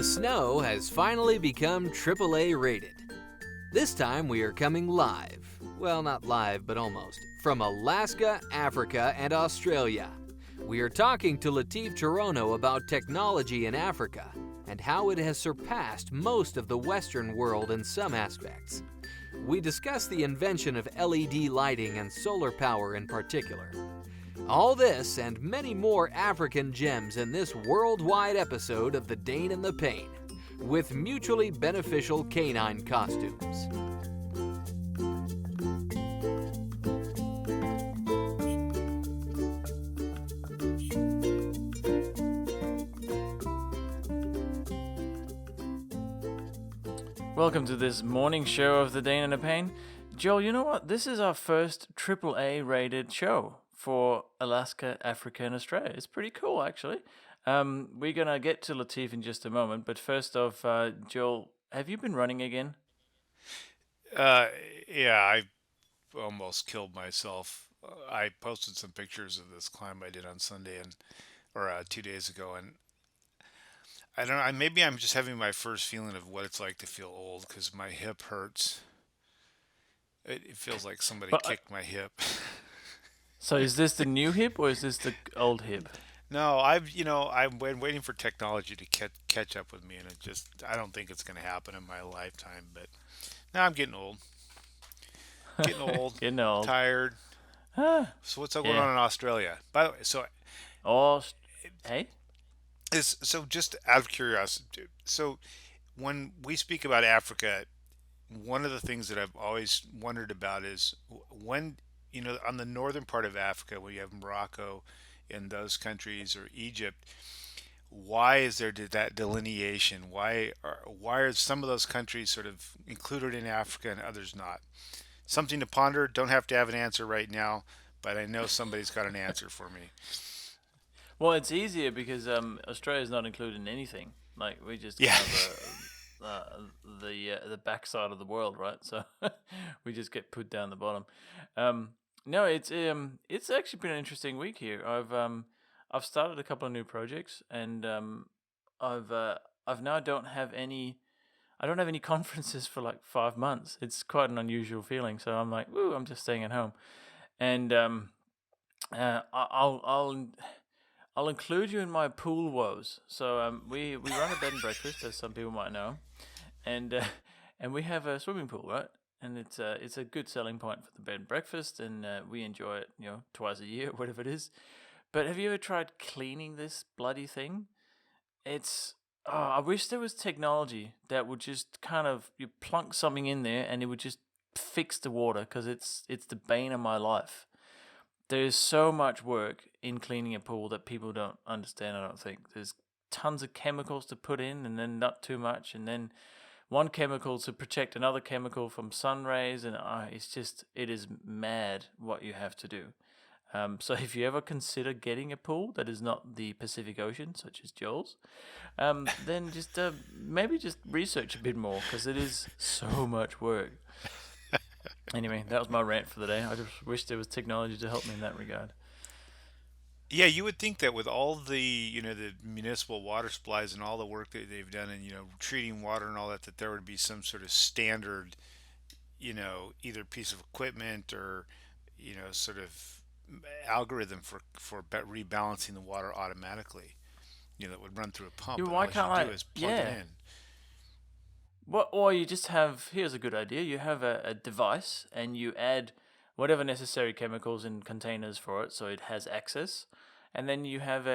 The snow has finally become AAA rated. This time we are coming live. Well, not live, but almost. From Alaska, Africa, and Australia. We are talking to Latiff Cherono about technology in Africa and how it has surpassed most of the Western world in some aspects. We discuss the invention of LED lighting and solar power in particular. All this and many more African gems in this worldwide episode of the Dane The Pain, with mutually beneficial canine costumes. Welcome to this morning show of the Dane The Pain. Joel, you know what? This is our first AAA rated show for Alaska, Africa, and Australia. It's pretty cool, actually. We're going to get to Latiff in just a moment, but first off, Joel, have you been running again? Yeah, I almost killed myself. I posted some pictures of this climb I did on Sunday or 2 days ago, and I don't know. Maybe I'm just having my first feeling of what it's like to feel old because my hip hurts. It feels like somebody But kicked my hip. So is this the new hip or is this the old hip? No, I've been waiting for technology to catch up with me, and I don't think it's going to happen in my lifetime. But now I'm getting old, Getting old. tired. Ah, So what's going yeah. on in Australia? By the way, Oh, hey? just out of curiosity, so when we speak about Africa, one of the things that I've always wondered about is when, on the northern part of Africa, where you have Morocco and those countries, or Egypt, why is there that delineation? Why are some of those countries sort of included in Africa and others not? Something to ponder. Don't have to have an answer right now, but I know somebody's got an answer for me. Well, it's easier because Australia's not included in anything. Like, we just Yeah. kind of the backside of the world, right? So we just get put down the bottom. No, it's actually been an interesting week here. I've started a couple of new projects, and I've now I don't have any conferences for like 5 months. It's quite an unusual feeling. So I'm like, woo, I'm just staying at home, and I'll include you in my pool woes. So we run a bed and breakfast, as some people might know, and and we have a swimming pool, right? And it's a good selling point for the bed and breakfast, and we enjoy it, twice a year, whatever it is. But have you ever tried cleaning this bloody thing? I wish there was technology that would just kind of you plunk something in there and it would just fix the water, because it's the bane of my life. There's so much work in cleaning a pool that people don't understand, I don't think. There's tons of chemicals to put in, and then not too much, and then one chemical to protect another chemical from sun rays, and it is mad what you have to do. So if you ever consider getting a pool that is not the Pacific Ocean, such as Joel's, then just maybe just research a bit more, because it is so much work. Anyway, that was my rant for the day. I just wish there was technology to help me in that regard. Yeah, you would think that with all the municipal water supplies and all the work that they've done, and treating water and all that there would be some sort of standard, either piece of equipment or, sort of algorithm for rebalancing the water automatically, that would run through a pump, Yeah, and why all you can't do I? is plug it Yeah. in. What? Or you just have. Here's a good idea. You have a device, and you add whatever necessary chemicals in containers for it, so it has access, and then you have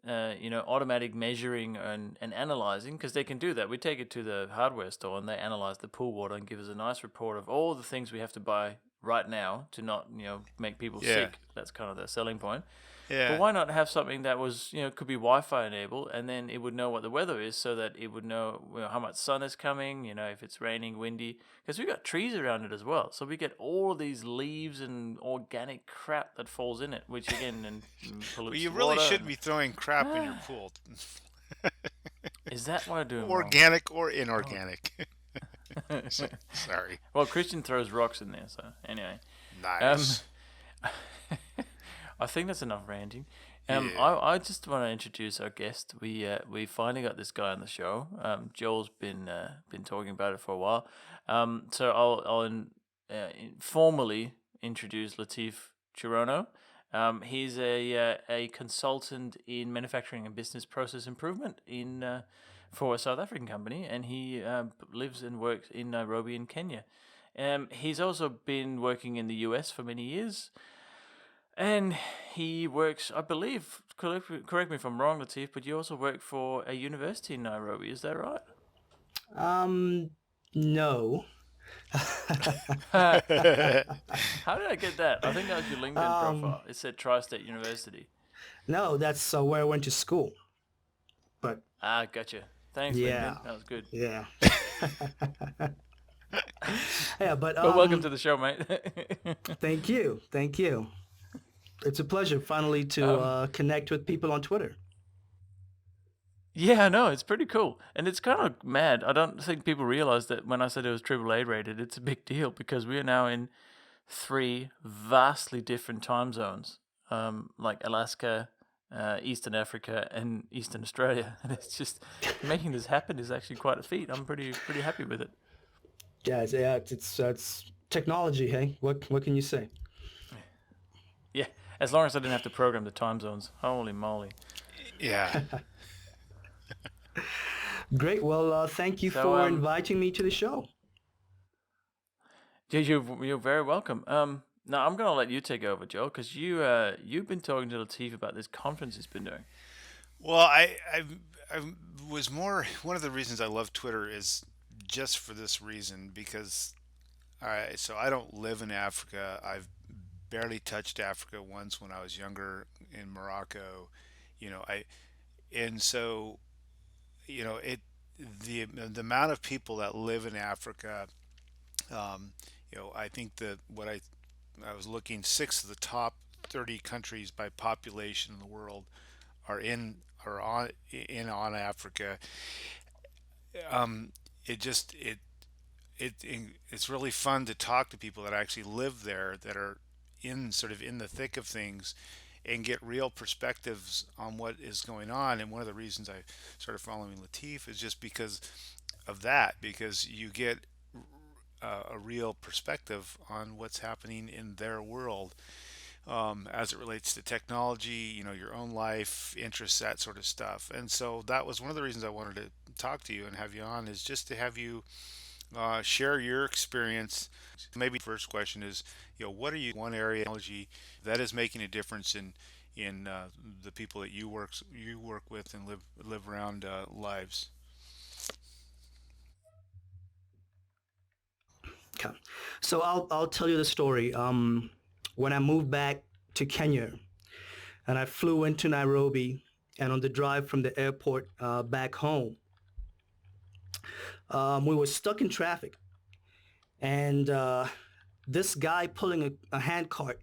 automatic measuring and analyzing, because they can do that. We take it to the hardware store and they analyze the pool water and give us a nice report of all the things we have to buy right now to not, make people Yeah, sick. That's kind of their selling point. But yeah. why not have something that was, could be Wi-Fi enabled, and then it would know what the weather is, so that it would know, how much sun is coming, if it's raining, windy, because we got trees around it as well. So we get all of these leaves and organic crap that falls in it, which again then Well, pollutes you the really water. shouldn't be throwing crap in your pool, Is that what I'm doing wrong? organic or Oh. inorganic. Sorry. Well, Christian throws rocks in there, so anyway. Um, Nice. I think that's enough ranting. Yeah. I just want to introduce our guest. We finally got this guy on the show. Joel's been talking about it for a while. So formally introduce Latiff Cherono. He's a consultant in manufacturing and business process improvement for a South African company, and he lives and works in Nairobi in Kenya. He's also been working in the US for many years. And he works, I believe, correct me if I'm wrong, Latif, but you also work for a university in Nairobi, is that right? Um, no. How did I get that? I think that was your LinkedIn Um, profile. It said Tri-State University. no, that's where I went to school. But Ah, gotcha. Thanks, yeah, LinkedIn. That was good. yeah, yeah. But Well, welcome to the show, mate. thank you. It's a pleasure finally to um, connect with people on Twitter. yeah, I know, it's pretty cool. And it's kind of mad. I don't think people realize that when I said it was AAA rated, it's a big deal because we are now in 3 vastly different time zones, like Alaska, Eastern Africa, and Eastern Australia. And it's just making this happen is actually quite a feat. I'm pretty happy with it. Yeah, it's technology. Hey, what can you say? Yeah, as long as I didn't have to program the time zones. Holy moly! Yeah. Great. Well, thank you So for inviting me to the show. yeah, you're very welcome. Now I'm gonna let you take over, Joe, because you've been talking to Latif about this conference he's been doing. Well, I was more one of the reasons I love Twitter is just for this reason because I don't live in Africa. I've barely touched Africa once when I was younger in Morocco. You know, I and so it the amount of people that live in Africa. Um, I think that I was looking, 6 of the top 30 countries by population in the world are on Africa. Um, it just it's really fun to talk to people that actually live there that are in sort of in the thick of things and get real perspectives on what is going on. And one of the reasons I started following Latif is just because of that, because you get a real perspective on what's happening in their world, as it relates to technology, your own life, interests, that sort of stuff. And so that was one of the reasons I wanted to talk to you and have you on, is just to have you share your experience. Maybe the first question is, what are you one area of technology that is making a difference in the people that you work with and live around lives? Okay. So I'll tell you the story. When I moved back to Kenya and I flew into Nairobi, and on the drive from the airport back home, we were stuck in traffic, and this guy pulling a hand cart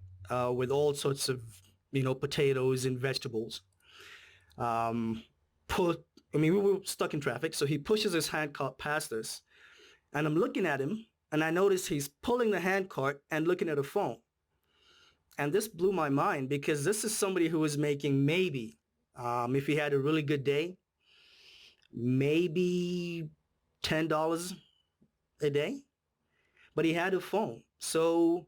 with all sorts of potatoes and vegetables. Um, put I mean, we were stuck in traffic, so he pushes his hand cart past us, and I'm looking at him, and I notice he's pulling the hand cart and looking at a phone. And this blew my mind because this is somebody who was making maybe, if he had a really good day, maybe $10 a day, but he had a phone. So,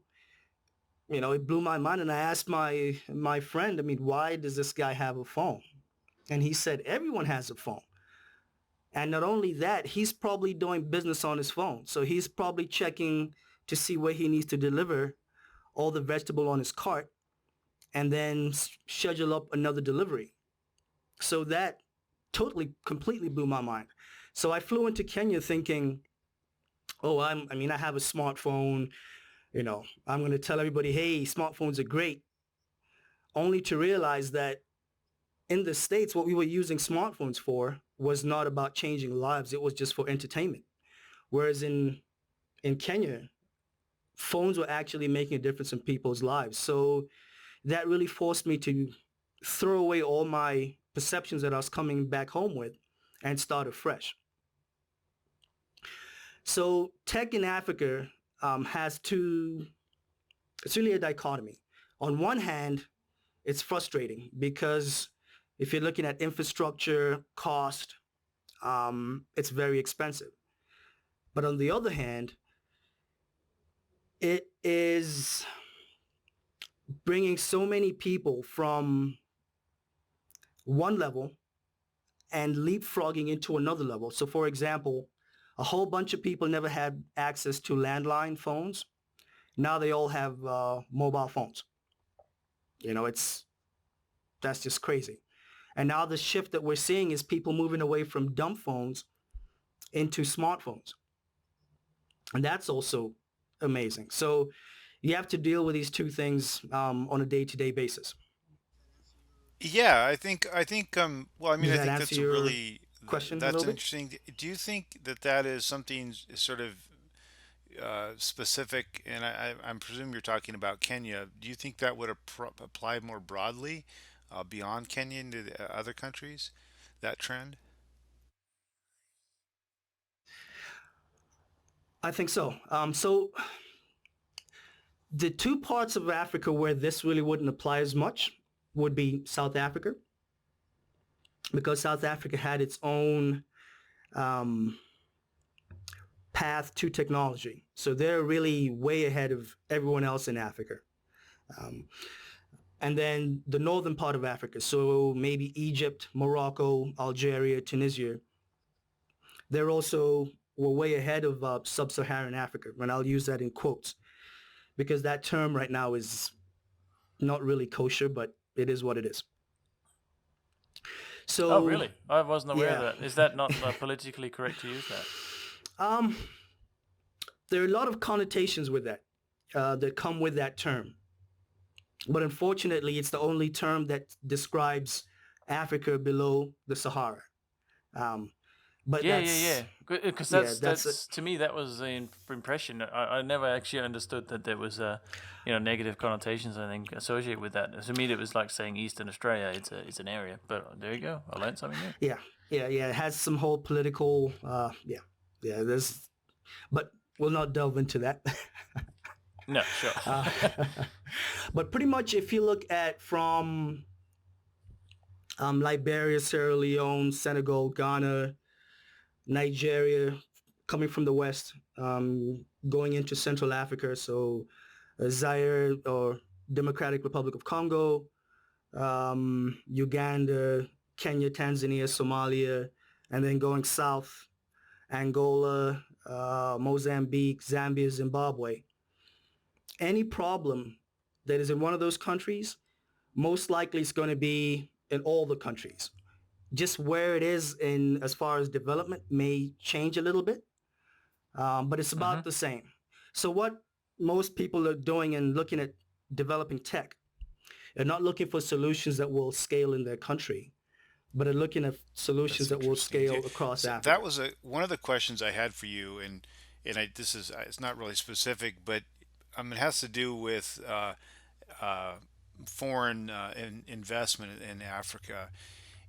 it blew my mind. And I asked my friend, why does this guy have a phone? And he said, everyone has a phone. And not only that, he's probably doing business on his phone. So he's probably checking to see where he needs to deliver all the vegetable on his cart and then schedule up another delivery. So that completely blew my mind. So I flew into Kenya thinking, oh, I have a smartphone. I'm going to tell everybody, hey, smartphones are great. Only to realize that in the States, what we were using smartphones for was not about changing lives. It was just for entertainment. Whereas in Kenya, phones were actually making a difference in people's lives. So that really forced me to throw away all my perceptions that I was coming back home with and start afresh. So tech in Africa has it's really a dichotomy. On one hand, it's frustrating because if you're looking at infrastructure cost, it's very expensive. But on the other hand, it is bringing so many people from one level and leapfrogging into another level. So for example, a whole bunch of people never had access to landline phones. Now they all have mobile phones. You know, that's just crazy. And now the shift that we're seeing is people moving away from dumb phones into smartphones. And that's also amazing. So you have to deal with these two things on a day-to-day basis. Yeah, well, I mean, Does I that think answer that's a your really question a that's little an bit? interesting. Do you think that that is something sort of specific? And I'm presume you're talking about Kenya. Do you think that would apply more broadly beyond Kenya into the other countries? That trend? I think so. So the two parts of Africa where this really wouldn't apply as much would be South Africa, because South Africa had its own um, path to technology. So they're really way ahead of everyone else in Africa. Um, and then the northern part of Africa, so maybe Egypt, Morocco, Algeria, Tunisia, they're also were way ahead of sub-Saharan Africa. And I'll use that in quotes because that term right now is not really kosher, but it is what it is. Oh, So really? I wasn't aware of yeah, that. Is that not politically correct to use that? um, there are a lot of connotations with that that come with that term. But unfortunately, it's the only term that describes Africa below the Sahara. Um, but Yeah, yeah, yeah. that's, Because yeah, that's to me that was the impression. I never actually understood that there was negative connotations I think associated with that. To me, it was like saying Eastern Australia. It's an area. But there you go. I learned something new. yeah, yeah. It has some whole political, there's, but we'll not delve into that. No, sure. uh, but pretty much if you look at from Liberia, Sierra Leone, Senegal, Ghana, Nigeria, coming from the west, going into Central Africa, so Zaire or Democratic Republic of Congo, Uganda, Kenya, Tanzania, Somalia, and then going south, Angola, Mozambique, Zambia, Zimbabwe. Any problem that is in one of those countries, most likely it's going to be in all the countries. Just where it is in as far as development may change a little bit, but it's Mm-hmm. about the same. So what most people are doing and looking at developing tech, they're not looking for solutions that will scale in their country, but are looking at solutions That's that will interesting. scale across So that Africa. was one of the questions I had for you, and this is it's not really specific, but it has to do with uh, foreign investment in Africa.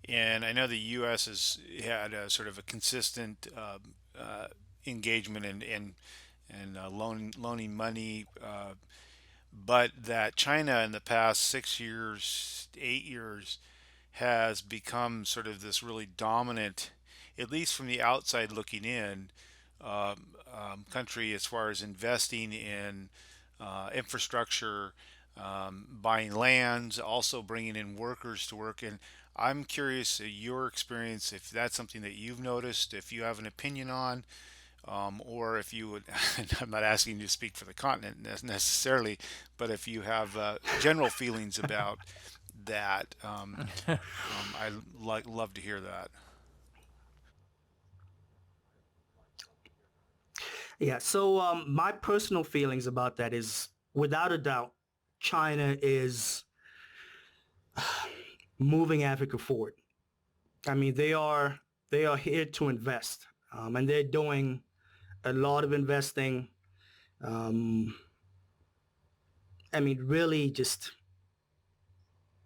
And I know the U.S. has had a sort of a consistent uh, engagement in loaning money, but that China in the past 6 years, 8 years, has become sort of this really dominant, at least from the outside looking in, country as far as investing in infrastructure, buying lands, also bringing in workers to work. And I'm curious your experience, if that's something that you've noticed, if you have an opinion on, or if you would, I'm not asking you to speak for the continent necessarily, but if you have general feelings about that, I love to hear that. Yeah. So my personal feelings about that is, without a doubt, China is moving Africa forward. I mean, they are here to invest, and they're doing a lot of investing. Um, I mean, really just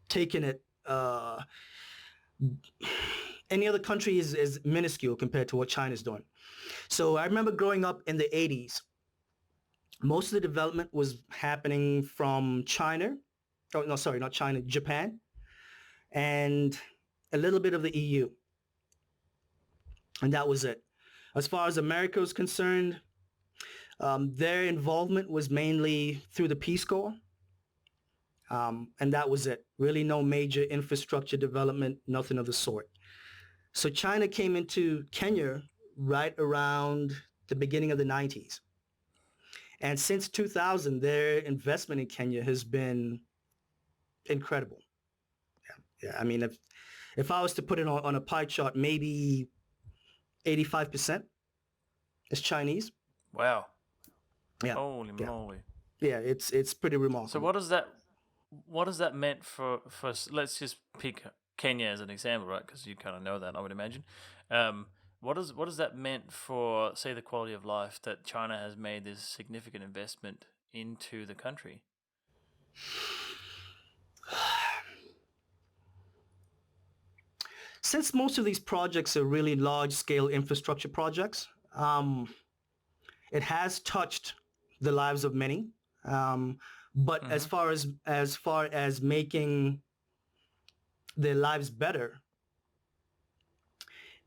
taking it. Any other country is minuscule compared to what China's doing. So I remember growing up in the 80s, most of the development was happening from China Oh no, sorry, not China, Japan, and a little bit of the EU, and that was it. As far as America was concerned, their involvement was mainly through the Peace Corps, and that was it. Really, no major infrastructure development, nothing of the sort. So China came into Kenya right around the beginning of the 90s. And since 2000, their investment in Kenya has been incredible. Yeah. I mean, if I was to put it on a pie chart, maybe 85% is Chinese. Wow. Yeah. Holy Yeah. moly. Yeah, it's pretty remarkable. So what does that meant for let's just pick Kenya as an example, right? Because you kind of know that, I would imagine. What does that meant for, say, the quality of life that China has made this significant investment into the country? Since most of these projects are really large-scale infrastructure projects, it has touched the lives of many. But as far as making their lives better,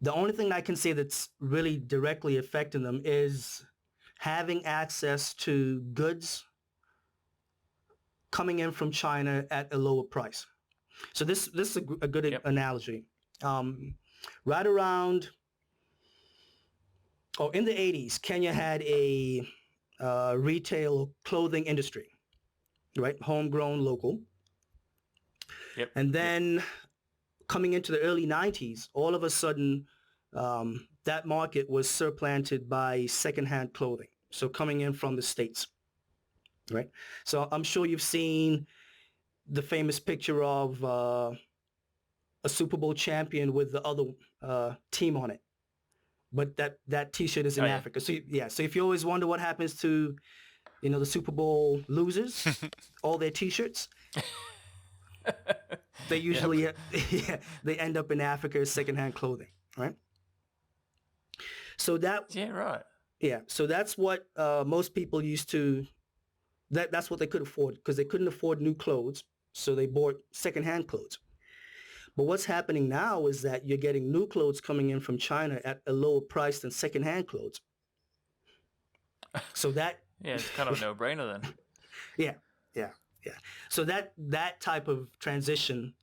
the only thing I can say that's really directly affecting them is having access to goods coming in from China at a lower price. So this is a good analogy. Right around, in the 80s, Kenya had a retail clothing industry, right? Homegrown, local. Yep. And then coming into the early 90s, all of a sudden, that market was supplanted by secondhand clothing. So coming in from the States, right? So I'm sure you've seen the famous picture of a Super Bowl champion with the other team on it. But that T-shirt is in Africa. So so if you always wonder what happens to, the Super Bowl losers, all their T-shirts, they usually they end up in Africa as secondhand clothing, right? So so that's what most people used to. That's what they could afford, because they couldn't afford new clothes, so they bought secondhand clothes. But what's happening now is that you're getting new clothes coming in from China at a lower price than secondhand clothes. So that it's kind of a no-brainer then. Yeah. So that type of transition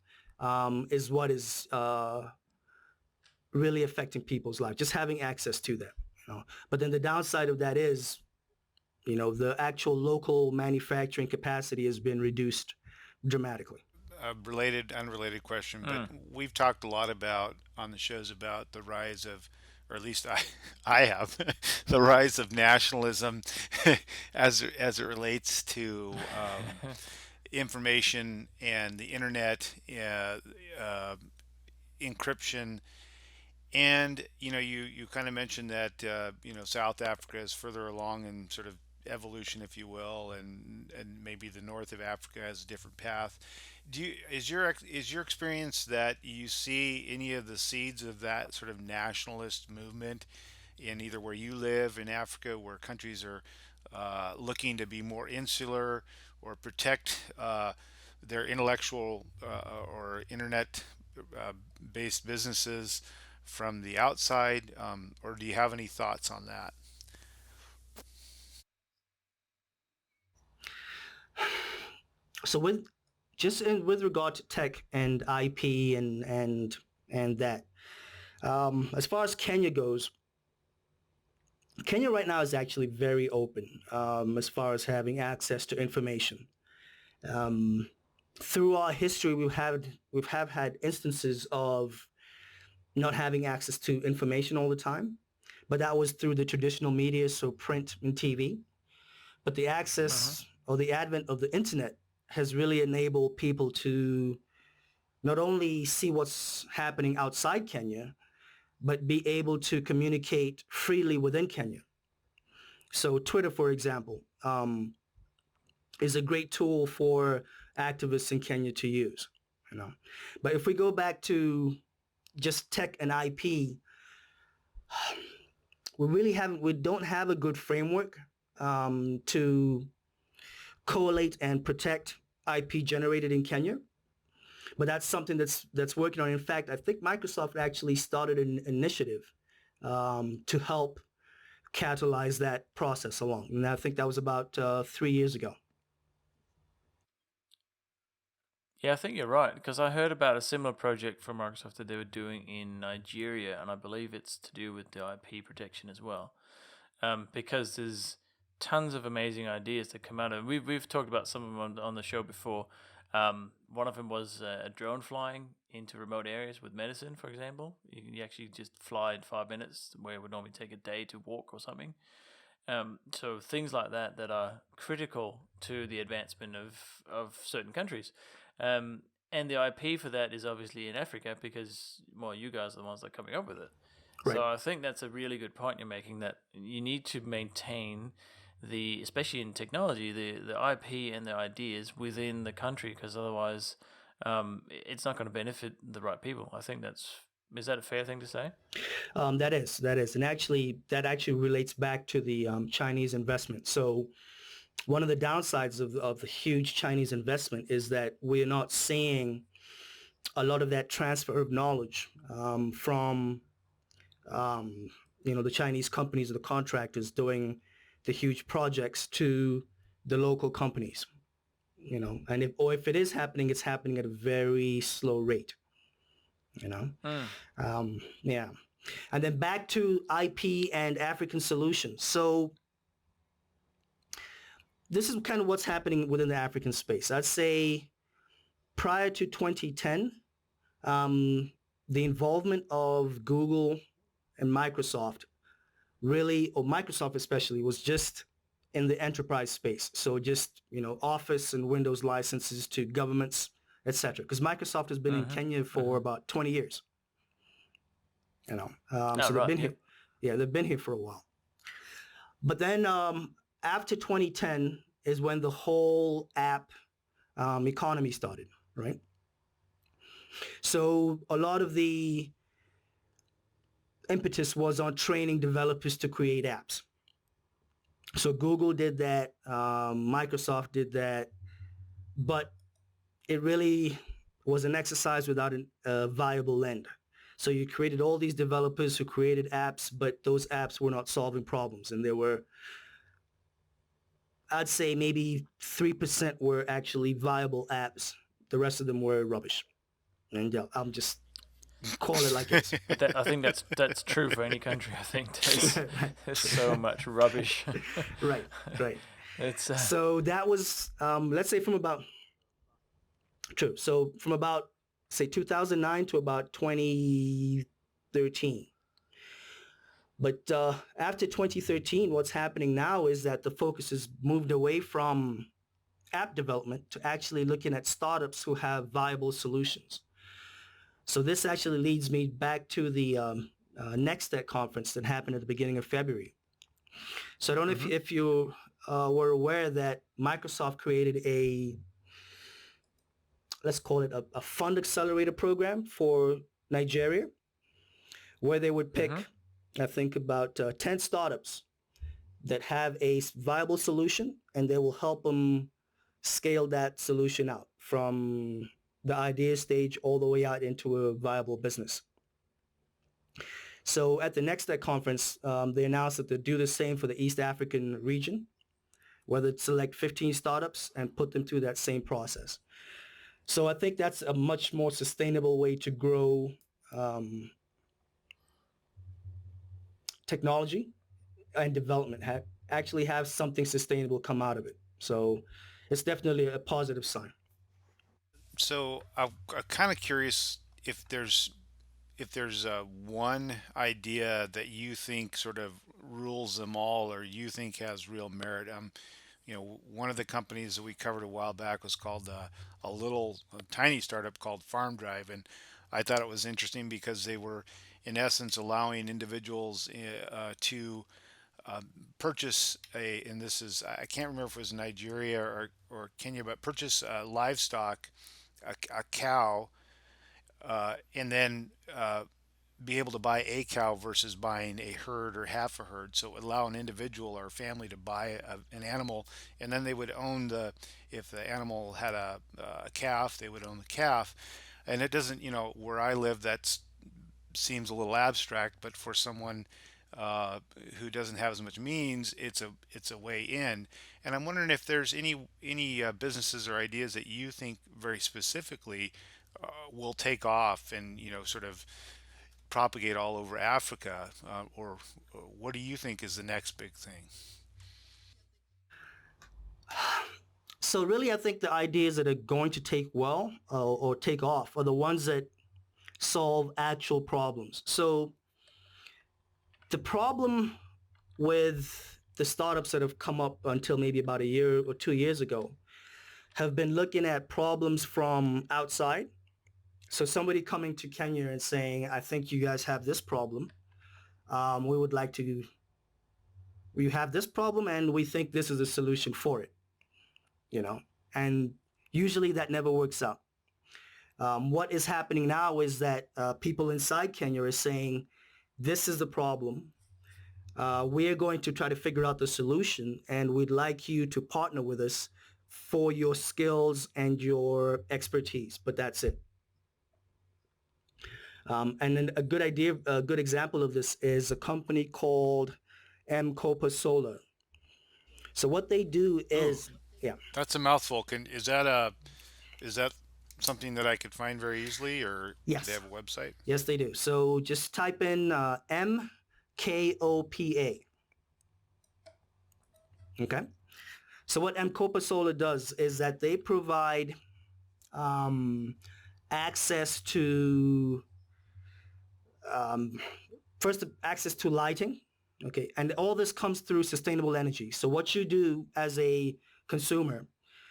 is what is really affecting people's lives, just having access to that. But then the downside of that is, the actual local manufacturing capacity has been reduced dramatically. Unrelated question, but we've talked a lot about on the shows about the rise of, or at least I have, the rise of nationalism as it relates to information and the internet, encryption, and you kind of mentioned that South Africa is further along in sort of evolution, if you will, and maybe the north of Africa has a different path. Is your experience that you see any of the seeds of that sort of nationalist movement in either where you live in Africa, where countries are looking to be more insular or protect their intellectual or internet based businesses from the outside, or do you have any thoughts on that? So with regard to tech and IP and that, as far as Kenya goes, Kenya right now is actually very open as far as having access to information. Through our history, we've had instances of not having access to information all the time, but that was through the traditional media, so print and TV. But the access or the advent of the internet has really enabled people to not only see what's happening outside Kenya, but be able to communicate freely within Kenya. So Twitter, for example, is a great tool for activists in Kenya to use. But if we go back to just tech and IP, we don't have a good framework to collate and protect IP generated in Kenya. But that's something that's working on. In fact, I think Microsoft actually started an initiative to help catalyze that process along, and I think that was about 3 years ago. Yeah, I think you're right because I heard about a similar project from Microsoft that they were doing in Nigeria, and I believe it's to do with the IP protection as well. Because there's tons of amazing ideas that come out of it. We've talked about some of them on the show before. One of them was a drone flying into remote areas with medicine, for example. You actually just fly in 5 minutes where it would normally take a day to walk or something. So things like that that are critical to the advancement of certain countries. Um, and the IP for that is obviously in Africa because, well, you guys are the ones that are coming up with it. Right. So I think that's a really good point you're making that you need to maintain especially in technology, the IP and the ideas within the country because otherwise it's not going to benefit the right people. I think is that a fair thing to say? That is, and actually, that actually relates back to the Chinese investment. So, one of the downsides of the huge Chinese investment is that we're not seeing a lot of that transfer of knowledge from the Chinese companies or the contractors doing the huge projects to the local companies. And if it is happening, it's happening at a very slow rate. Yeah. And then back to IP and African solutions. So this is kind of what's happening within the African space. I'd say prior to 2010, the involvement of Google and Microsoft really, or Microsoft especially, was just in the enterprise space. So just, Office and Windows licenses to governments, etc. Because Microsoft has been in Kenya for about 20 years. So they've been here. Yeah, they've been here for a while. But then after 2010 is when the whole app economy started, right? So a lot of the impetus was on training developers to create apps. So Google did that, Microsoft did that, but it really was an exercise without a viable end. So you created all these developers who created apps, but those apps were not solving problems. And there were, I'd say maybe 3% were actually viable apps. The rest of them were rubbish. And I'm just call it like it is. I think that's true for any country. I think there's so much rubbish. Right. It's So that was, let's say from about, say 2009 to about 2013. But after 2013, what's happening now is that the focus has moved away from app development to actually looking at startups who have viable solutions. So this actually leads me back to the Next Tech conference that happened at the beginning of February. So I don't know if you were aware that Microsoft created let's call it a fund accelerator program for Nigeria, where they would pick, I think, about 10 startups that have a viable solution, and they will help them scale that solution out from the idea stage all the way out into a viable business. So at the Next Tech conference, they announced that they'll do the same for the East African region, where they'd select 15 startups and put them through that same process. So I think that's a much more sustainable way to grow technology and development, actually have something sustainable come out of it. So it's definitely a positive sign. So I'm kind of curious if there's one idea that you think sort of rules them all, or you think has real merit. One of the companies that we covered a while back was called a tiny startup called Farm Drive, and I thought it was interesting because they were, in essence, allowing individuals to purchase and this is, I can't remember if it was Nigeria or Kenya, but purchase livestock, a cow, and then be able to buy a cow versus buying a herd or half a herd. So it would allow an individual or a family to buy an animal, and then they would own if the animal had a calf, they would own the calf. And it doesn't, where I live, that seems a little abstract, but for someone uh, who doesn't have as much means, it's a way in. And I'm wondering if there's any businesses or ideas that you think very specifically will take off and sort of propagate all over Africa, or what do you think is the next big thing? So really, I think the ideas that are going to take well or take off are the ones that solve actual problems. So the problem with the startups that have come up until maybe about a year or 2 years ago have been looking at problems from outside. So somebody coming to Kenya and saying, I think you guys have this problem. We would like to, we have this problem and we think this is a solution for it, you know, and usually that never works out. What is happening now is that people inside Kenya are saying, this is the problem. We are going to try to figure out the solution, and we'd like you to partner with us for your skills and your expertise, but that's it. And then a good example of this is a company called Copa Solar. So what they do Oh, is, yeah, that's a mouthful. Is that something that I could find very easily, or do they yes, have a website? yes, they do. So just type in MKOPA. Okay. So what Copa Solar does is that they provide um, access to um, first access to lighting. Okay, and all this comes through sustainable energy. So what you do as a consumer,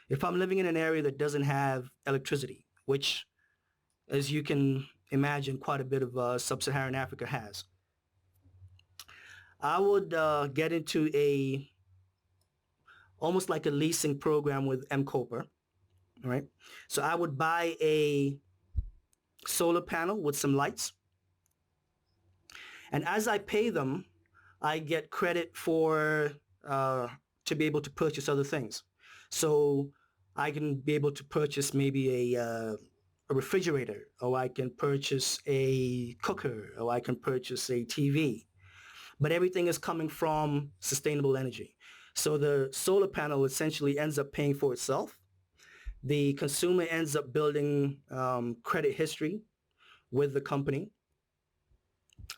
if I'm living in an area that doesn't have electricity, which, as you can imagine, quite a bit of sub-Saharan Africa has, I would get into a almost like a leasing program with Copa, right? So I would buy a solar panel with some lights, and as I pay them, I get credit for to be able to purchase other things. So I can be able to purchase maybe a refrigerator, or I can purchase a cooker, or I can purchase a TV. But everything is coming from sustainable energy. So the solar panel essentially ends up paying for itself. The consumer ends up building credit history with the company,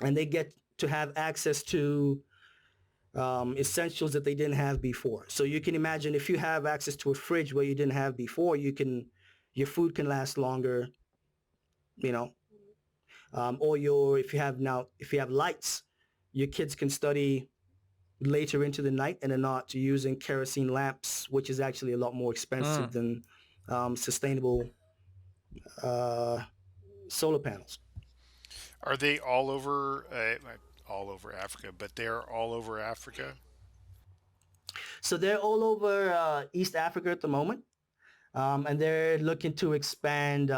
and they get to have access to essentials that they didn't have before. So you can imagine if you have access to a fridge where you didn't have before, your food can last longer, you know, or if you have lights, your kids can study later into the night and are not using kerosene lamps, which is actually a lot more expensive Mm. than sustainable uh, solar panels. Are they all over Africa? But they're all over Africa. So they're all over East Africa at the moment, and they're looking to expand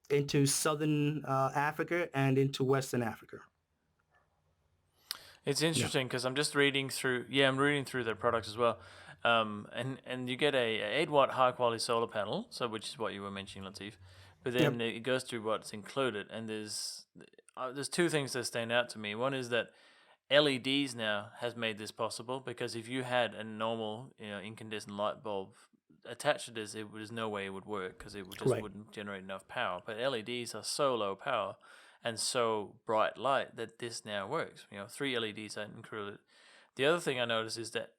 into Southern Africa and into Western Africa. It's Yeah. interesting because I'm just reading through. Yeah, I'm reading through their products as well. And you get a 8 watt high quality solar panel, so which is what you were mentioning, Latif. But Yep. then it goes through what's included, and there's two things that stand out to me. One is that LEDs now has made this possible because if you had a normal incandescent light bulb attached to this, there's no way it would work because it just Right. wouldn't generate enough power. But LEDs are so low power and so bright light that this now works. 3 LEDs are included. The other thing I noticed is that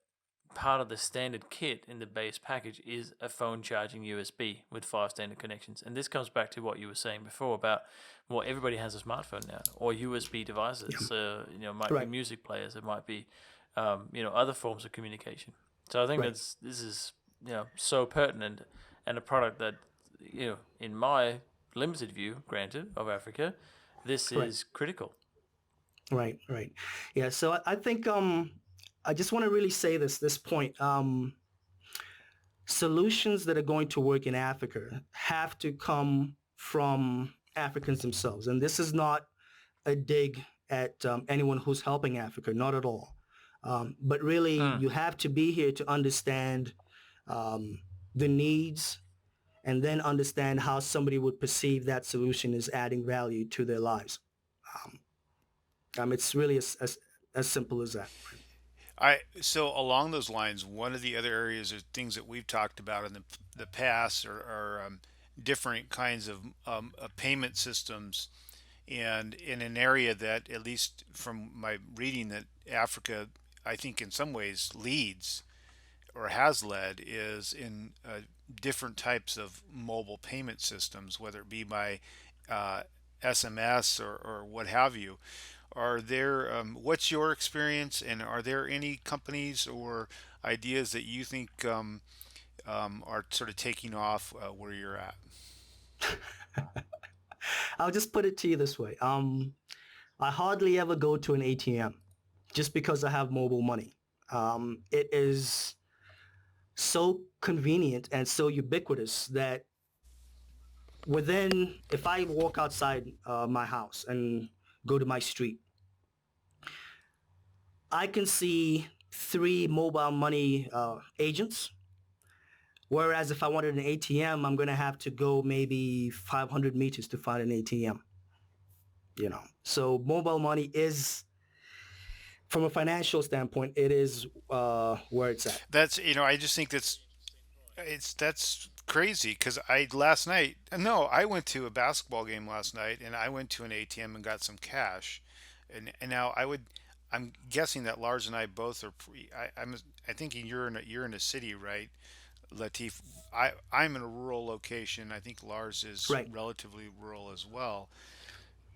part of the standard kit in the base package is a phone charging USB with 5 standard connections. And this comes back to what you were saying before about everybody has a smartphone now or USB devices. It might be Right. music players, it might be other forms of communication. So I think Right. this is so pertinent and a product that in my limited view, granted, of Africa, this Right. is critical. Right. Right. Yeah. So I think I just want to really say this point. Solutions that are going to work in Africa have to come from Africans themselves, and this is not a dig at anyone who's helping Africa, not at all. But really, Mm. you have to be here to understand the needs and then understand how somebody would perceive that solution is adding value to their lives. It's really as simple as that. I so along those lines, one of the other areas of things that we've talked about in the past are different kinds of payment systems, and in an area that, at least from my reading, that Africa, I think, in some ways leads or has led, is in different types of mobile payment systems, whether it be by uh, SMS or what have you. Are there, what's your experience, and are there any companies or ideas that you think are sort of taking off where you're at? I'll just put it to you this way. I hardly ever go to an ATM just because I have mobile money. It is so convenient and so ubiquitous that if I walk outside my house and go to my street, I can see three mobile money agents. Whereas if I wanted an ATM, I'm going to have to go maybe 500 meters to find an ATM. So mobile money is, from a financial standpoint, it is where it's at. That's, I just think that's crazy, because I last night, no, I went to a basketball game last night, and I went to an ATM and got some cash, and now I'm guessing that Lars and I both are I think you're in a city, right, Latif? I'm in a rural location. I think Lars is Right, relatively rural as well.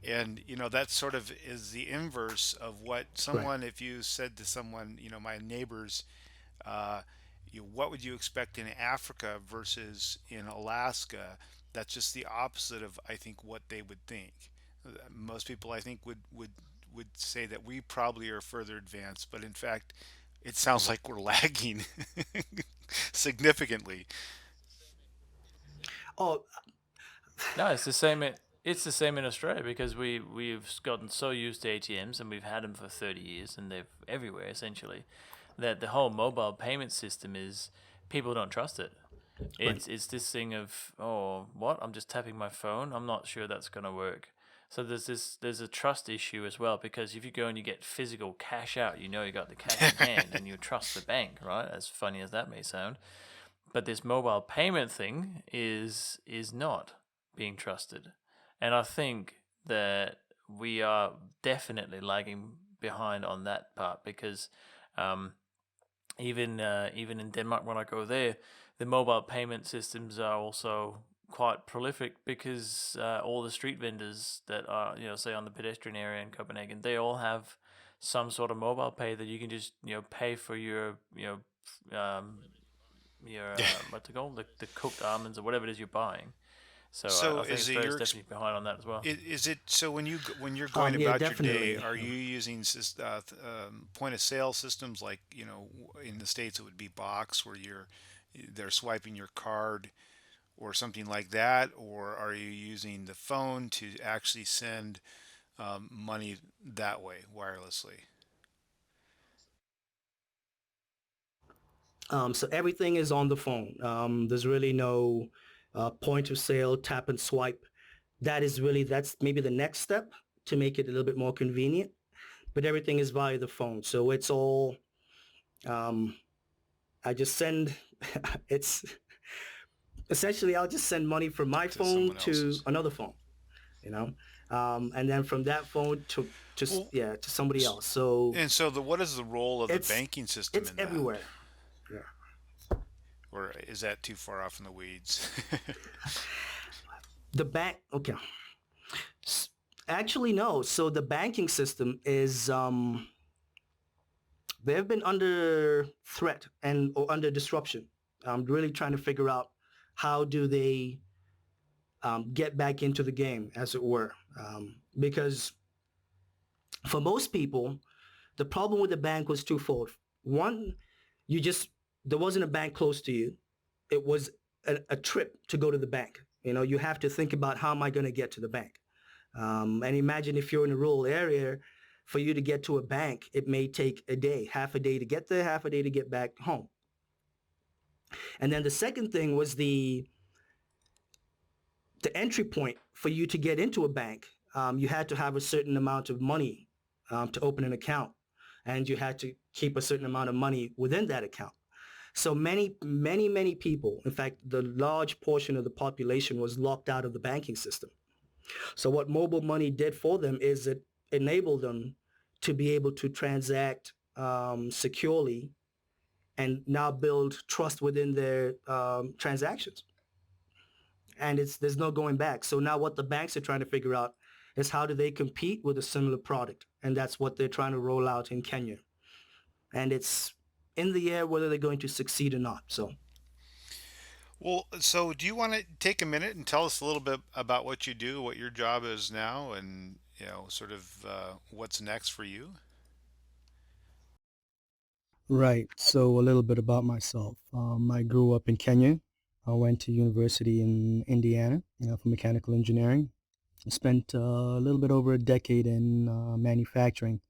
And that sort of is the inverse of what right. someone, if you said to someone, my neighbors, uh, what would you expect in Africa versus in Alaska? That's just the opposite of, I think, what they would think. Most people, I think, would say that we probably are further advanced, but in fact, it sounds like we're lagging significantly. Oh, No, it's the same in Australia because we've gotten so used to ATMs and we've had them for 30 years and they're everywhere essentially, that the whole mobile payment system is, people don't trust it. right. It's this thing of, oh, what? I'm just tapping my phone. I'm not sure that's going to work. So there's a trust issue as well, because if you go and you get physical cash out, you know you got the cash in hand and you trust the bank, right? As funny as that may sound. But this mobile payment thing is not being trusted. And I think that we are definitely lagging behind on that part, because um, even in Denmark, when I go there, the mobile payment systems are also quite prolific, because all the street vendors that are, say on the pedestrian area in Copenhagen, they all have some sort of mobile pay that you can just pay for your what's it called, the cooked almonds or whatever it is you're buying. So So I think is it Australia's definitely behind on that as well. is it so when when you're going Yeah, about your day, definitely. are you using point of sale systems like, in the States it would be box, where they're swiping your card or something like that, or are you using the phone to actually send money that way wirelessly? So everything is on the phone. There's really no point of sale, tap and swipe. That's maybe the next step to make it a little bit more convenient. But everything is via the phone. So it's all, um, I just send, it's essentially, I'll just send money from my To phone someone to else's. another phone, you know, and then from that phone to just, Well, yeah, to somebody s- else. So and so what is the role of the it's, banking system it's in that? everywhere. Yeah. Or is that too far off in the weeds? The bank, okay. S- Actually, no. So the banking system is, they've been under threat and or under disruption. I'm really trying to figure out how do they get back into the game, as it were. Because for most people, the problem with the bank was twofold. One, you just, there wasn't a bank close to you. It was a trip to go to the bank. You have to think about, how am I going to get to the bank? And imagine if you're in a rural area, for you to get to a bank, it may take a day, half a day to get there, half a day to get back home. And then the second thing was the entry point for you to get into a bank. You had to have a certain amount of money to open an account, and you had to keep a certain amount of money within that account. So many people, in fact, the large portion of the population was locked out of the banking system. So what mobile money did for them is it enabled them to be able to transact securely and now build trust within their transactions. And there's no going back. So now what the banks are trying to figure out is how do they compete with a similar product, and that's what they're trying to roll out in Kenya. And it's in the air whether they're going to succeed or not. So Well, so do you want to take a minute and tell us a little bit about what you do, what your job is now, and sort of what's next for you? Right. So a little bit about myself. I grew up in Kenya. I went to university in Indiana, for mechanical engineering. I spent a little bit over a decade in manufacturing,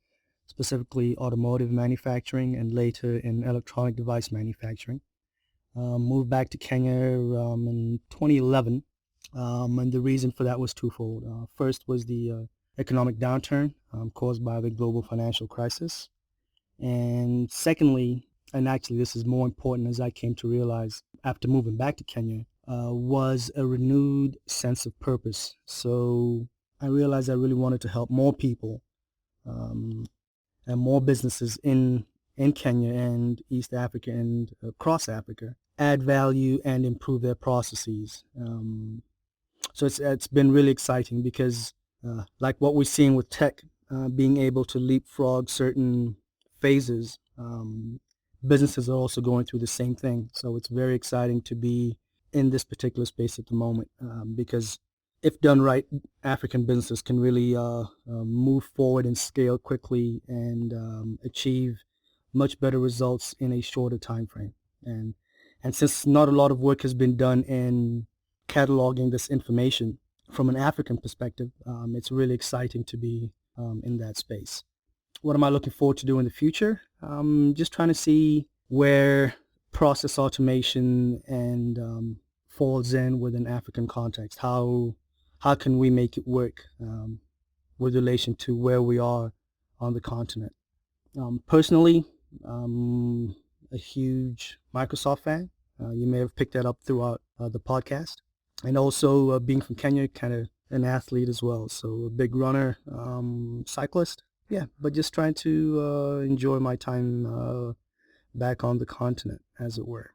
specifically automotive manufacturing and later in electronic device manufacturing. Moved back to Kenya in 2011, and the reason for that was twofold. First was the economic downturn caused by the global financial crisis. And secondly, and actually this is more important as I came to realize after moving back to Kenya, was a renewed sense of purpose. So I realized I really wanted to help more people um, and more businesses in Kenya and East Africa and across Africa add value and improve their processes. So it's been really exciting because like what we're seeing with tech, being able to leapfrog certain phases, businesses are also going through the same thing. So it's very exciting to be in this particular space at the moment because if done right, African businesses can really move forward and scale quickly and achieve much better results in a shorter time frame. And since not a lot of work has been done in cataloging this information from an African perspective, it's really exciting to be in that space. What am I looking forward to do in the future? Just trying to see where process automation and falls in with an African context. How can we make it work with relation to where we are on the continent? Personally, I'm a huge Microsoft fan. You may have picked that up throughout the podcast. And also being from Kenya, kind of an athlete as well. So a big runner, cyclist. Yeah, but just trying to enjoy my time back on the continent, as it were.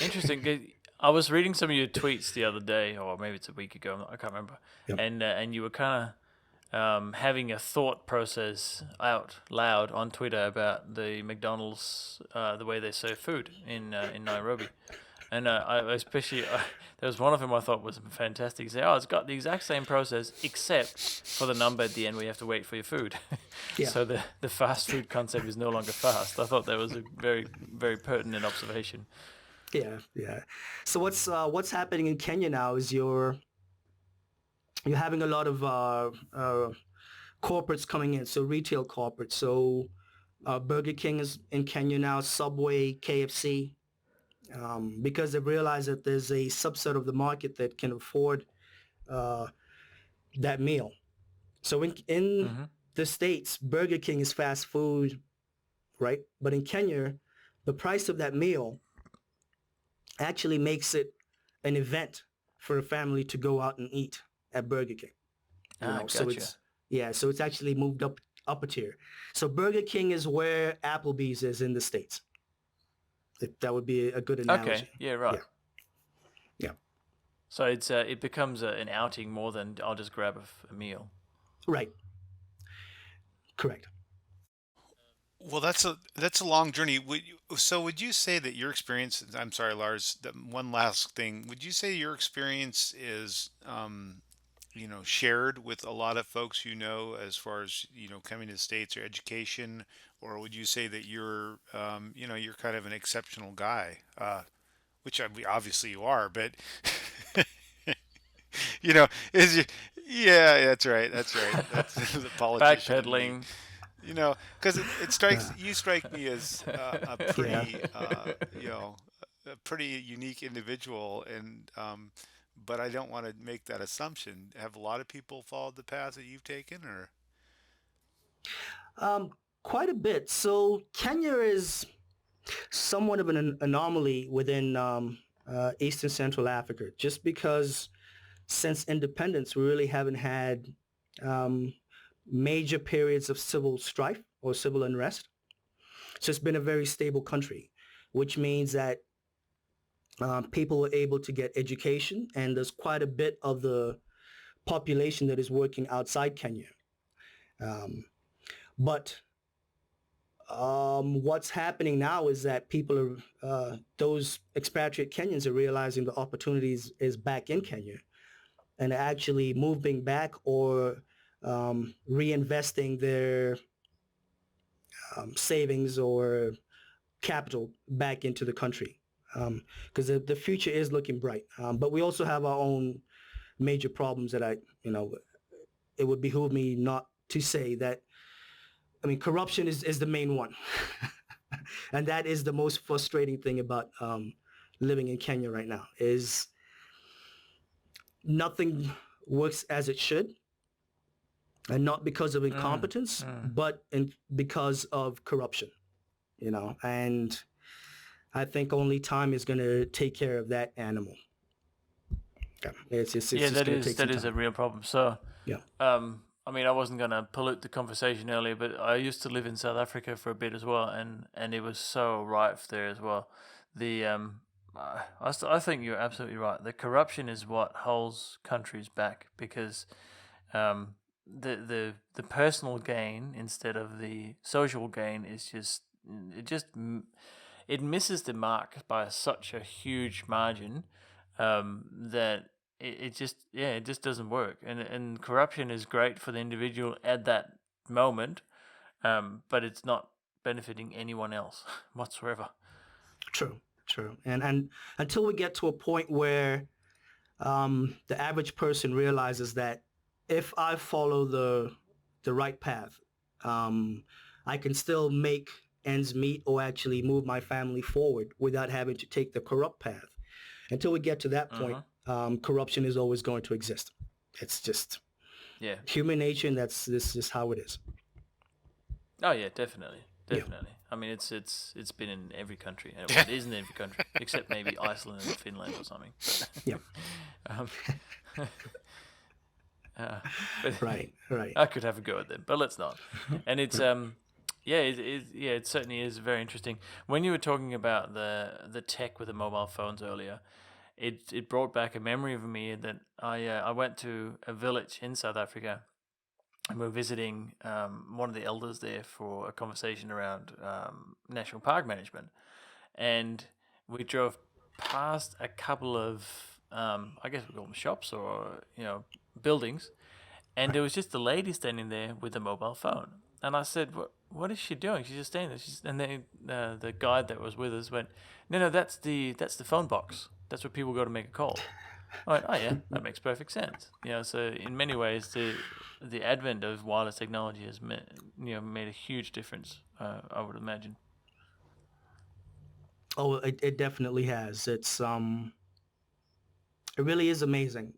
Interesting. I was reading some of your tweets the other day, or maybe it's a week ago. I can't remember. Yep. And you were kind of having a thought process out loud on Twitter about the McDonald's, the way they serve food in Nairobi. And I especially, there was one of them I thought was fantastic. He said, "Oh, it's got the exact same process except for the number at the end where you have to wait for your food." yeah, So the fast food concept is no longer fast. I thought that was a very, very pertinent observation. yeah. So what's happening in Kenya now is you're having a lot of corporates coming in, so retail corporates. So Burger King is in Kenya now, Subway, KFC, because they've realized that there's a subset of the market that can afford uh, that meal. So in Hmm. the States, Burger King is fast food, right? But in Kenya, the price of that meal actually makes it an event for a family to go out and eat at Burger King. Ah, So gotcha. so it's actually moved up a tier. So Burger King is where Applebee's is in the States. If that would be a good Okay, analogy. yeah, right. Yeah, yeah, So it becomes an outing more than I'll just grab a meal. right, correct. Well, that's a long journey. Would you say that your experience? I'm sorry, Lars. One last thing. Would you say your experience is shared with a lot of folks as far as coming to the States or education, or would you say that you're kind of an exceptional guy, which obviously you are, but you know, is you, yeah, that's right, that's right. That's the politician in me. Backpedaling. Because it strikes Yeah. you strike me as a Yeah. pretty a pretty unique individual, and but I don't want to make that assumption. Have a lot of people followed the path that you've taken, or Um, Quite a bit. So Kenya is somewhat of an anomaly within Eastern Central Africa, just because since independence, we really haven't had um, major periods of civil strife or civil unrest. So it's been a very stable country, which means that people were able to get education, and there's quite a bit of the population that is working outside Kenya. Um, but what's happening now is that people are, those expatriate Kenyans are realizing the opportunities is back in Kenya and actually moving back or reinvesting their savings or capital back into the country because the future is looking bright. But we also have our own major problems that it would behoove me not to say that. I mean, corruption is the main one. And that is the most frustrating thing about living in Kenya right now is nothing works as it should, and not because of Mm, incompetence, mm. but because of corruption. And I think only time is going to take care of that animal. Yeah, it's Yeah, just going to take that some is a time. real problem. So, Yeah. I mean, I wasn't going to pollute the conversation earlier, but I used to live in South Africa for a bit as well, and it was so rife there as well. The I think you're absolutely right. The corruption is what holds countries back because um, the personal gain instead of the social gain is just it just it misses the mark by such a huge margin that it just it just doesn't work. And corruption is great for the individual at that moment, but it's not benefiting anyone else whatsoever. True, true. And until we get to a point where the average person realizes that if I follow the right path, um, I can still make ends meet or actually move my family forward without having to take the corrupt path. Until we get to that point, Uh-huh. corruption is always going to exist. It's just Yeah. human nature, and this is how it is. Oh yeah, definitely, Yeah, definitely. I mean, it's been in every country. Well, it is in every country except maybe Iceland and Finland or something. yeah, um, uh, but right, right, I could have a go at them, but let's not. And it's yeah, it certainly is very interesting. When you were talking about the tech with the mobile phones earlier, it brought back a memory of me that I went to a village in South Africa, and we were visiting one of the elders there for a conversation around national park management, and we drove past a couple of I guess we call them shops or buildings, and there right. was just a lady standing there with a mobile phone. And I said, "What is she doing? She's just standing there." And then the guide that was with us went, "No, that's the phone box. That's where people go to make a call." I went, "Oh yeah, that makes perfect sense." So in many ways, the advent of wireless technology has made a huge difference. I would imagine. Oh, it definitely has. It really is amazing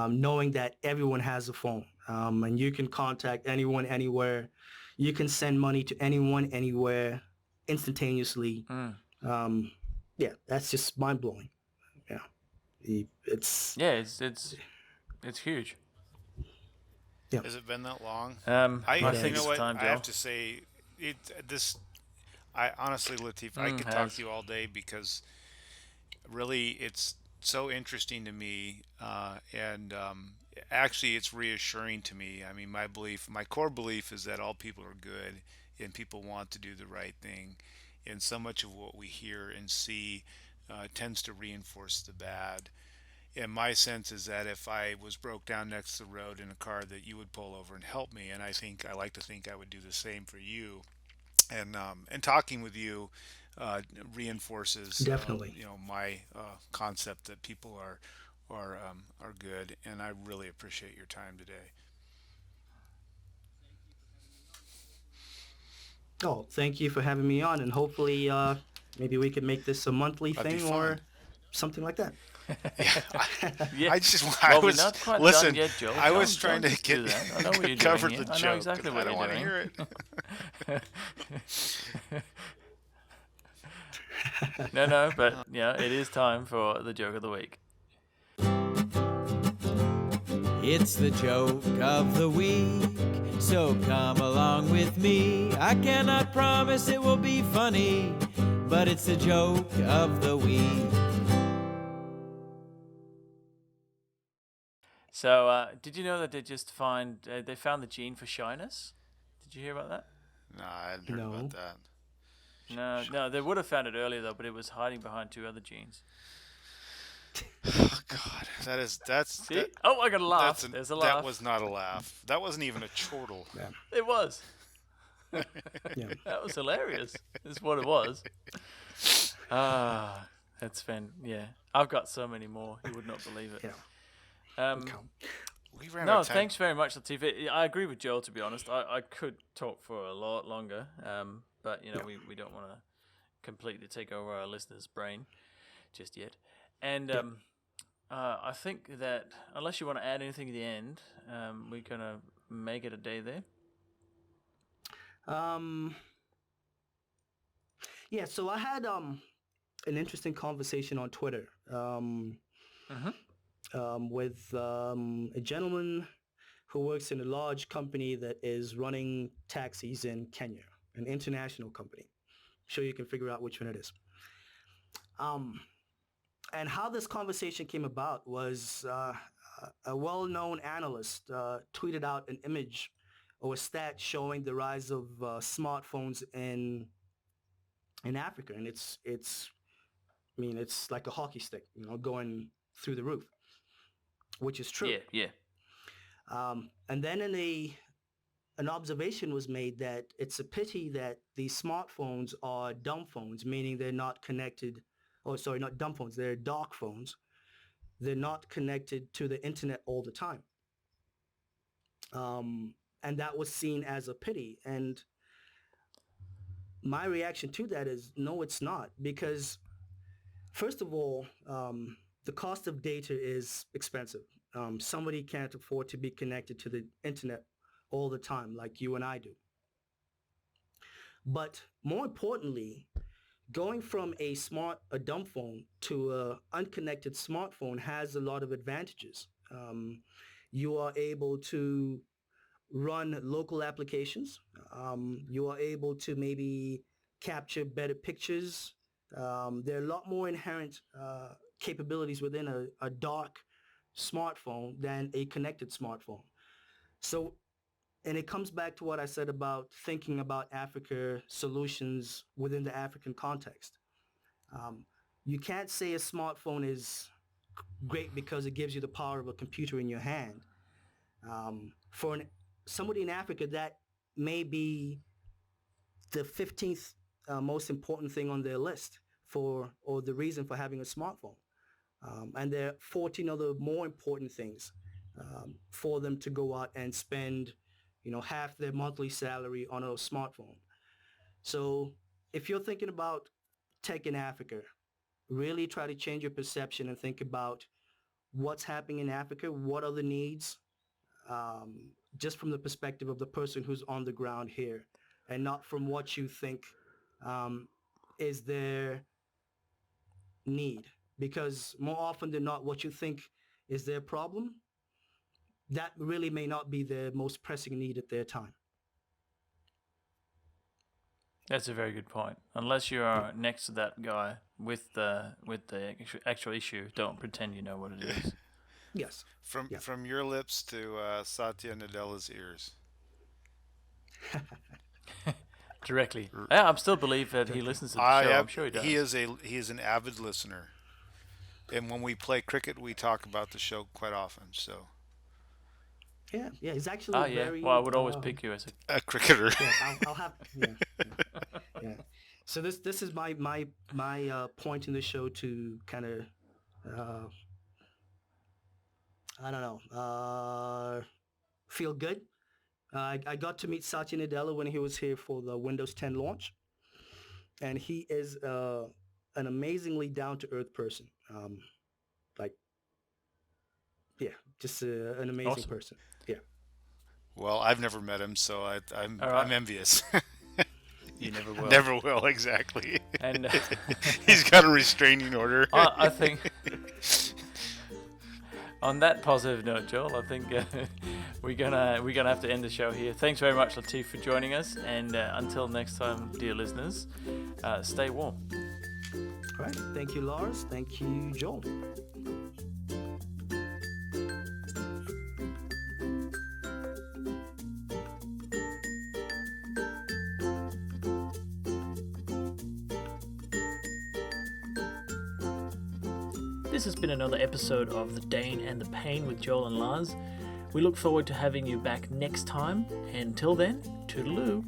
knowing that everyone has a phone and you can contact anyone anywhere. You can send money to anyone anywhere instantaneously. Mm. Um, yeah, that's just mind blowing. Yeah, it's Yeah, it's huge. yeah, has it been that long? I I, it you think know it's is. what? time, I have Joe. to say, it this. I honestly, Latif, I could talk Has. to you all day because really it's so interesting to me, and actually it's reassuring to me. I mean, my core belief is that all people are good and people want to do the right thing, and so much of what we hear and see tends to reinforce the bad. And my sense is that if I was broke down next to the road in a car, that you would pull over and help me, and I like to think I would do the same for you. And talking with you uh, reinforces Definitely. my concept that people are are good, and I really appreciate your time today. Oh, thank you for having me on, and hopefully, maybe we can make this a monthly That'd be thing fun. or something like that. Yeah, Yeah. I just I Well, we're was not quite done listen. yet, Joel. I was trying Don't to just get do that. I know what you're doing cover here. the I know joke exactly because I what don't you're want to doing. hear it. No, no, but yeah, it is time for the joke of the week. It's the joke of the week, so come along with me. I cannot promise it will be funny, but it's the joke of the week. So, did you know that they found the gene for shyness? Did you hear about that? No, I hadn't heard about No. that. No, no, they would have found it earlier though, but it was hiding behind two other genes. Oh God, that's See? Oh, I got a laugh. There's a laugh. that was not a laugh. That wasn't even a chortle. Yeah. It was. Yeah. That was hilarious. Is what it was. Ah, that's fan. Yeah, I've got so many more. You would not believe it. Yeah. Um, We ran out no, of time. thanks very much, Latiff. I agree with Joel. To be honest, I could talk for a lot longer. But you know, we don't want to completely take over our listeners' brain just yet. And I think that unless you want to add anything at the end, we're gonna make it a day there. Um. Yeah. So I had an interesting conversation on Twitter with a gentleman who works in a large company that is running taxis in Kenya, an international company. I'm sure you can figure out which one it is. And how this conversation came about was a well-known analyst tweeted out an image or a stat showing the rise of smartphones in Africa, and it's like a hockey stick, going through the roof, which is true. Yeah. And then an observation was made that it's a pity that these smartphones are dumb phones, meaning they're not connected. Oh, sorry, not dumb phones. They're dark phones. They're not connected to the internet all the time. And that was seen as a pity. And my reaction to that is, no, it's not. Because, first of all, the cost of data is expensive. Somebody can't afford to be connected to the internet all the time like you and I do. But more importantly, going from a dumb phone to a unconnected smartphone has a lot of advantages. You are able to run local applications. You are able to maybe capture better pictures. There are a lot more inherent capabilities within a dark smartphone than a connected smartphone. So, and it comes back to what I said about thinking about Africa solutions within the African context. You can't say a smartphone is great because it gives you the power of a computer in your hand. For somebody in Africa, that may be the 15th most important thing on their list or the reason for having a smartphone. And there are 14 other more important things for them to go out and spend, half their monthly salary on a smartphone. So if you're thinking about tech in Africa, really try to change your perception and think about what's happening in Africa, what are the needs, just from the perspective of the person who's on the ground here, and not from what you think is their need. Because more often than not, what you think is their problem, that really may not be their most pressing need at their time. That's a very good point. Unless you are next to that guy with the actual issue, don't pretend you know what it is. Yes. From your lips to Satya Nadella's ears. Directly. Yeah, I still believe that he listens to the show. I'm sure he does. He is an avid listener, and when we play cricket, we talk about the show quite often. So. Yeah, he's actually very. Well, I would always pick you as a cricketer. Yeah, I'll have. Yeah. So this is my point in the show to kind of I don't know, feel good. I got to meet Satya Nadella when he was here for the Windows 10 launch, and he is an amazingly down-to-earth person. Like, yeah, just an amazing Awesome. person. Yeah. Well, I've never met him, so I'm All right. I'm envious. You never will. Never will, exactly. And He's got a restraining order. I think on that positive note, Joel, I think we're gonna have to end the show here. Thanks very much, Latiff, for joining us, and until next time, dear listeners, stay warm. All right. Thank you, Lars. Thank you, Joel. This has been another episode of The Dane and the Pain with Joel and Lars. We look forward to having you back next time. And until then, toodaloo.